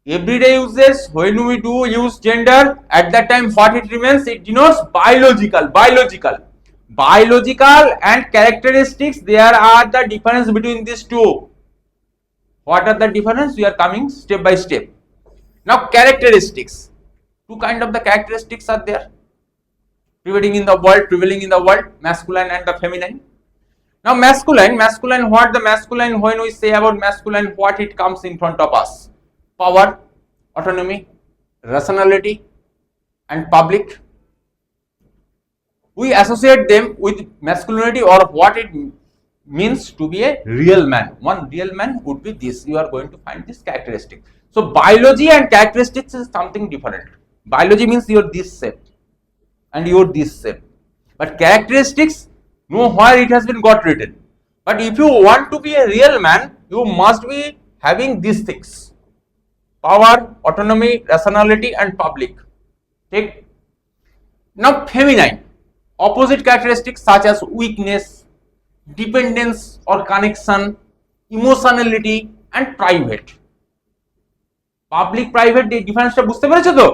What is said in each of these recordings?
everyday uses, when we do use gender, at that time what it remains, it denotes biological. Biological and characteristics, there are the difference between these two. What are the difference? We are coming step by step. Now characteristics, two kind of the characteristics are there prevailing in the world, masculine and the feminine. Now masculine, what the masculine, when we say about masculine, what it comes in front of us? Power, autonomy, rationality and public. We associate them with masculinity, or what it means to be a real man. One real man would be this. You are going to find this characteristic. So biology and characteristics is something different. Biology means you are this shape and you are this shape. But characteristics, nowhere it has been got written. But if you want to be a real man, you must be having these things: power, autonomy, rationality and public. Take. Now feminine, opposite characteristics such as weakness, dependence or connection, emotionality and private. Public private difference বুঝতে পেরেছো তো?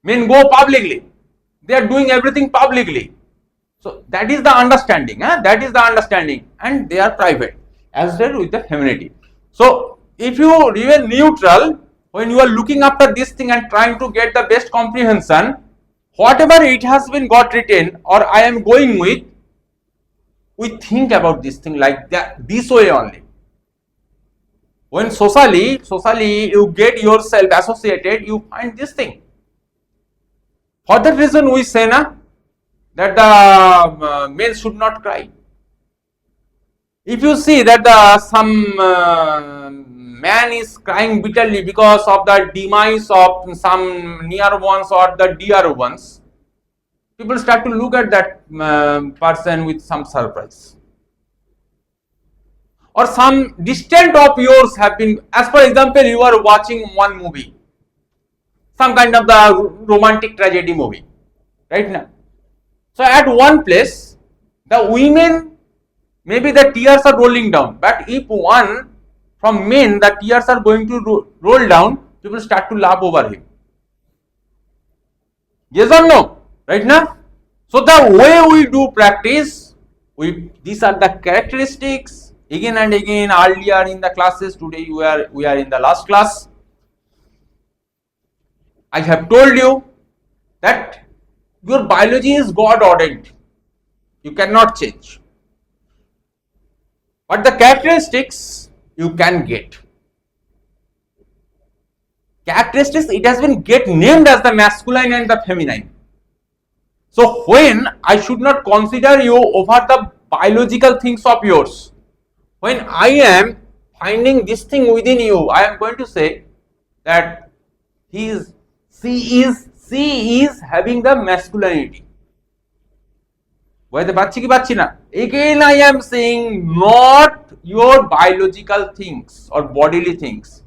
Men go publicly, they are doing everything publicly, so that is the understanding, that is the understanding, and they are private as well with the femininity. So if you remain neutral when you are looking after this thing and trying to get the best comprehension, whatever it has been got written or I am going with, we think about this thing like that, this way only. When socially you get yourself associated, you find this thing. For that reason we say that the men should not cry. If you see that some man is crying bitterly because of the demise of some near ones or the dear ones, people start to look at that person with some surprise. Or some distant of yours have been, as for example, you are watching one movie, some kind of the romantic tragedy movie, right now. So at one place, the women, maybe the tears are rolling down, but if one from men, the tears are going to roll down, people start to laugh over him. Yes or no? Right now? So the way we do practice, these are the characteristics. Again and again, earlier in the classes, today we are in the last class. I have told you that your biology is God ordained. You cannot change. But the characteristics you can get. Characteristics, it has been named as the masculine and the feminine. So when I should not consider you over the biological things of yours, when I am finding this thing within you, I am going to say that she is having the masculinity. Again I am saying not your biological things or bodily things.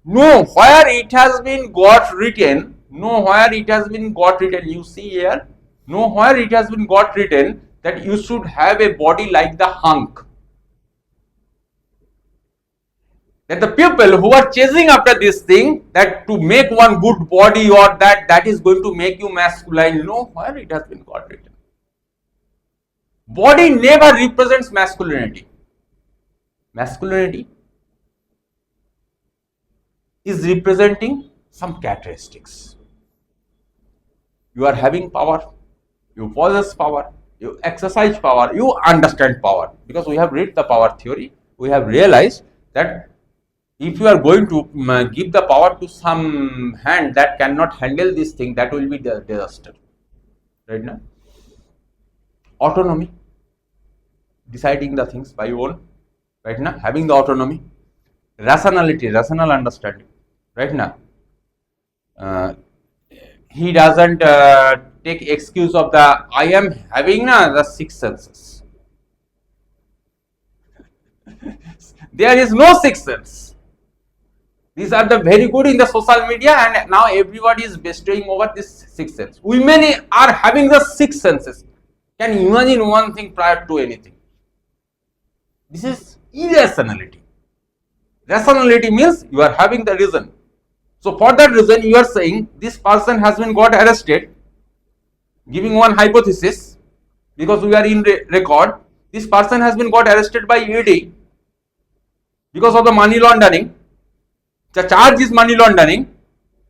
No, where it has been got written, you see here, nowhere it has been got written that you should have a body like the hunk. That the people who are chasing after this thing, that to make one good body or that is going to make you masculine, nowhere it has been got written. Body never represents masculinity. Masculinity is representing some characteristics. You are having power, you possess power, you exercise power, you understand power. Because we have read the power theory, we have realized that if you are going to give the power to some hand that cannot handle this thing, that will be the disaster. Right now? Autonomy, deciding the things by your own, right now, having the autonomy. Rationality, rational understanding, right now. He doesn't take excuse of the I am having the six senses. There is no sixth sense. These are the very good in the social media, and now everybody is bestowing over this sixth sense. Women are having the six senses. Can you imagine one thing prior to anything? This is irrationality. Rationality means you are having the reason. So for that reason, you are saying this person has been got arrested, giving one hypothesis, because we are in record. This person has been got arrested by ED because of the money laundering. The charge is money laundering.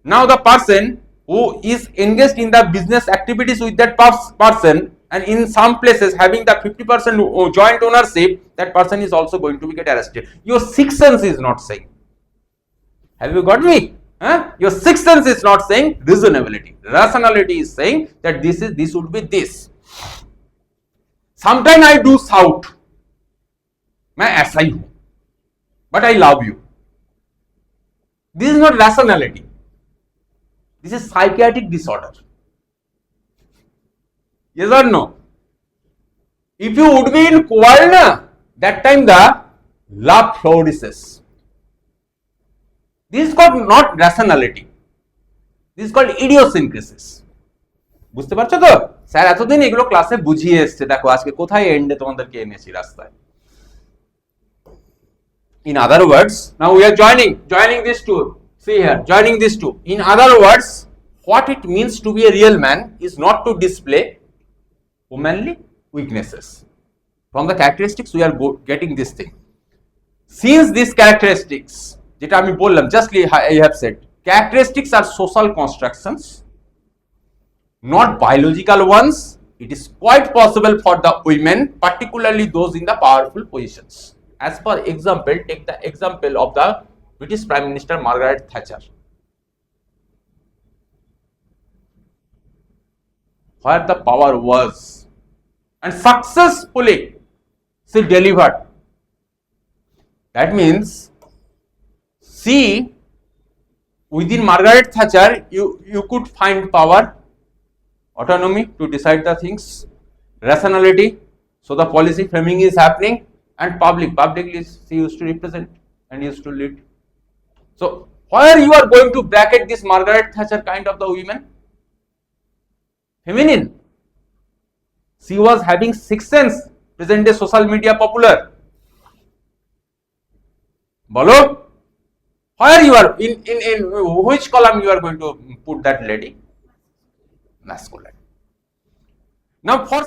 Now the person who is engaged in the business activities with that person, and in some places having the 50% joint ownership, that person is also going to get arrested. Your sixth sense is not saying. Have you got me? Your sixth sense is not saying reasonability. Rationality is saying that this would be this. Sometimes I do shout, मैं ऐसा ही हूं, but I love you. This is not rationality. This is psychiatric disorder. Yes or no? If you would be in quarrel, that time the love flourishes. This is called not rationality. This is called idiosyncrasies. বুঝতে পারছো তো? Sir এতদিন এগুলো ক্লাসে বুঝিয়ে এসেছে, দেখো আজকে কোথায় এন্ডে তোমাদেরকে এনেছি রাস্তায়। In other words, now we are joining these two. See here, joining these two. In other words, what it means to be a real man is not to display womanly weaknesses. From the characteristics we are getting this thing. Since these characteristics, যেটা আমি বললাম, justly I have said, characteristics are social constructions, not biological ones. It is quite possible for the women, particularly those in the powerful positions. As for example, take the example of the British Prime Minister Margaret Thatcher, where the power was, and successfully she delivered. That means, see, within Margaret Thatcher, you could find power, autonomy to decide the things, rationality, so the policy framing is happening, and publicly she used to represent and used to lead. So where you are going to bracket this Margaret Thatcher kind of the women? Feminine. She was having sixth sense, present day social media popular. Bolo, where you are in which column you are going to put that lady? Masculine. Now for